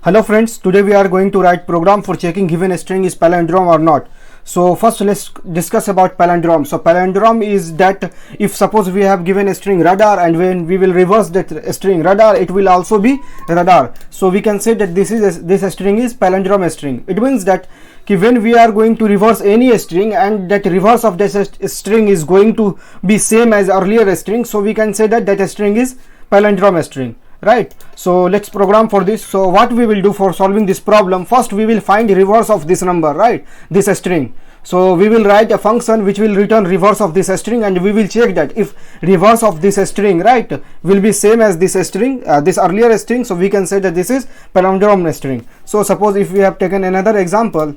Hello friends, today we are going to write program for checking given a string is palindrome or not. So first let's discuss about palindrome. So palindrome is that if suppose we have given a string radar and when we will reverse that string radar, it will also be radar. So we can say that this string is palindrome string. It means that when we are going to reverse any string and that reverse of this string is going to be same as earlier string, so we can say that that string is palindrome string. Right, so let's program for this. So what we will do for solving this problem, first we will find reverse of this number, right, this string. So we will write a function which will return reverse of this string, and we will check that if reverse of this string, right, will be same as this string, this earlier string, so we can say that this is palindrome string. So suppose if we have taken another example,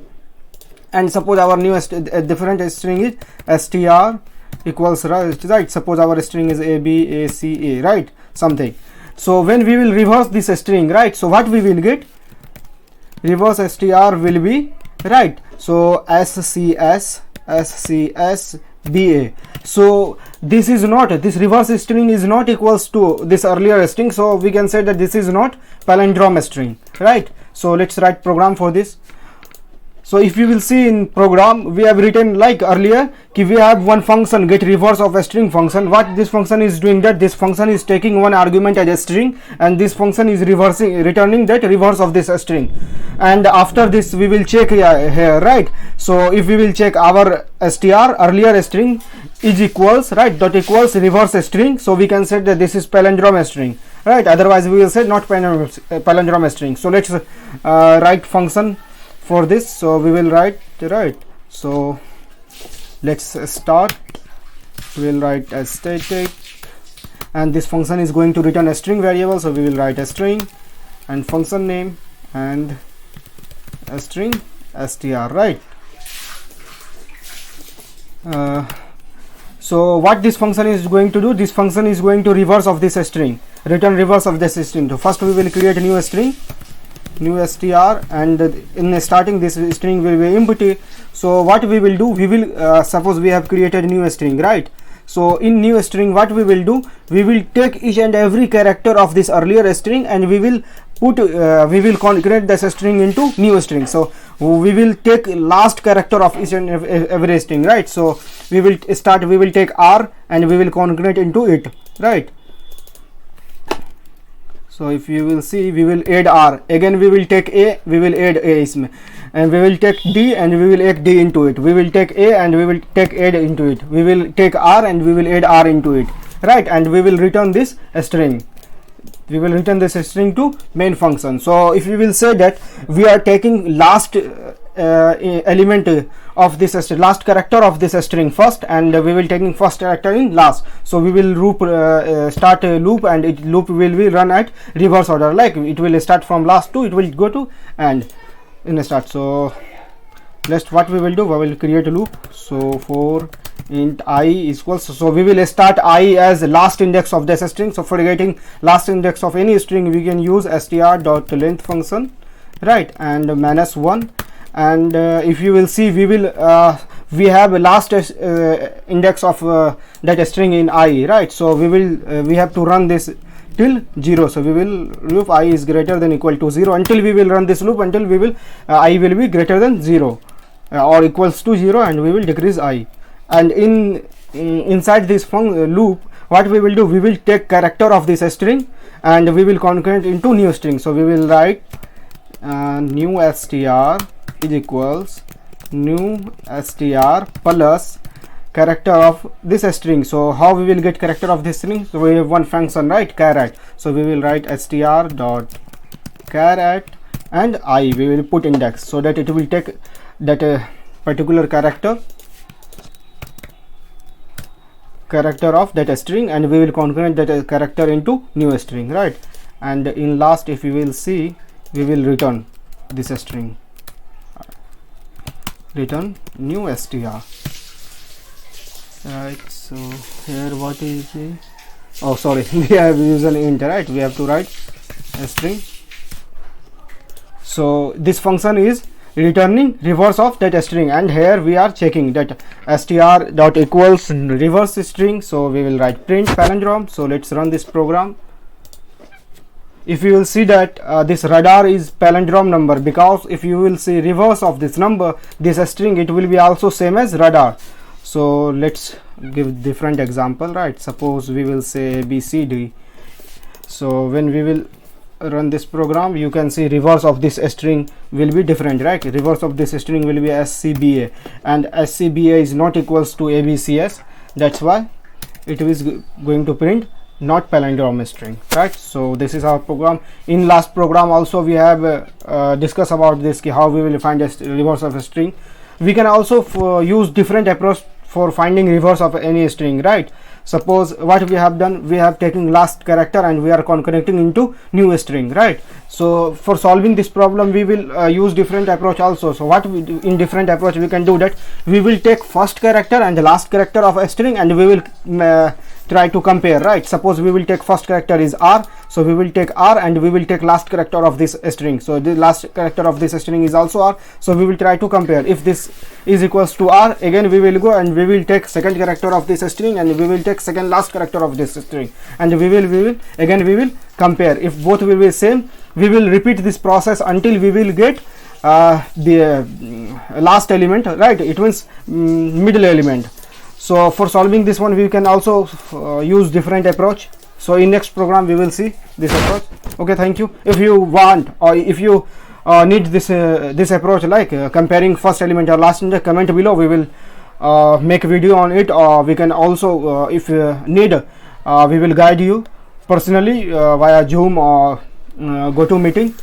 and suppose our new different string is str equals, right, suppose our string is abaca, right, something. So when we will reverse this string, right, so what we will get, reverse str will be, right, so scs ba. So this is not, this reverse string is not equals to this earlier string, so we can say that this is not palindrome string, right. So let's write program for this. So if you will see in program, we have written like earlier, we have one function get reverse of a string function. What this function is doing, that this function is taking one argument as a string, and this function is returning that reverse of this string. And after this we will check here, right. So if we will check our str earlier string is equals, right, dot equals reverse string, so we can say that this is palindrome string, right. Otherwise we will say not palindrome string. So let's write function for this. So we will write, right, so let's start. We will write as static, and this function is going to return a string variable, so we will write a string and function name and a string str, right. So what this function is going to do, this function is going to reverse of this string, return reverse of this string. So first we will create a new string, new str, and in starting this string will be empty. So what we will do, we will suppose we have created a new string, right. So in new string what we will do, we will take each and every character of this earlier string and we will put we will convert this string into new string. So we will take last character of each and every string, right. So we will take r and we will convert into it, right. So if you will see, we will add r, again we will take a, we will add a isme, and we will take d and we will add d into it, we will take a and we will take add into it, we will take r and we will add r into it, right, and we will return this string. We will return this string to main function. So if we will say that we are taking last element of this last character of this string first, and we will taking first character in last, so we will loop start a loop, and it loop will be run at reverse order, like it will start from last to it will go to end in a start. So let's what we will do, we will create a loop. So for int I equals, so we will start I as last index of this string. So for getting last index of any string we can use str.length function, right, and -1. And if you will see, we have a last index of that string in I, right. So we have to run this till 0. So we will loop I is greater than equal to 0 until we will run this loop until we will I will be greater than 0 or equals to 0, and we will decrease I. And inside this loop what we will do, we will take character of this string and we will convert into new string. So we will write new str is equals new str plus character of this string. So how we will get character of this string, so we have one function, right, char@. So we will write str dot char@ and I, we will put index, so that it will take that particular character of that string, and we will convert that character into new string, right. And in last if you will see, we will return this string, return new str, right. So here what is the, oh sorry, we have usually int, right, we have to write a string. So this function is returning reverse of that string, and here we are checking that str dot equals reverse string. So we will write print palindrome. So let's run this program. if you will see that this radar is palindrome number, because if you will see reverse of this number, this string, it will be also same as radar. So let's give different example, right? Suppose we will say ABCD. So when we will run this program, you can see reverse of this string will be different, right? Reverse of this string will be SCBA, and SCBA is not equals to ABCS. That's why it is going to print not palindrome string, right? So this is our program. In last program also we have discussed about this, how we will find a reverse of a string. We can also use different approach for finding reverse of any string, right? Suppose what we have done, we have taken last character and we are concattenating into new string, right? So for solving this problem, we will use different approach also. So what we do in different approach, we can do that we will take first character and the last character of a string, and we will try to compare, right? Suppose we will take first character is R, so we will take R, and we will take last character of this string. So the last character of this string is also R, so we will try to compare. If this is equals to R, again we will go and we will take second character of this string, and we will take second last character of this string, and we will compare. If both will be same, we will repeat this process until we will get the last element, right? It means middle element. So for solving this one, we can also use different approach. So in next program we will see this approach. Okay, thank you. If you want, or if you need this this approach, like comparing first element or last element, comment below. We will make a video on it, or we can also if need we will guide you personally via Zoom or GoToMeeting.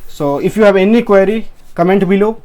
So if you have any query, comment below.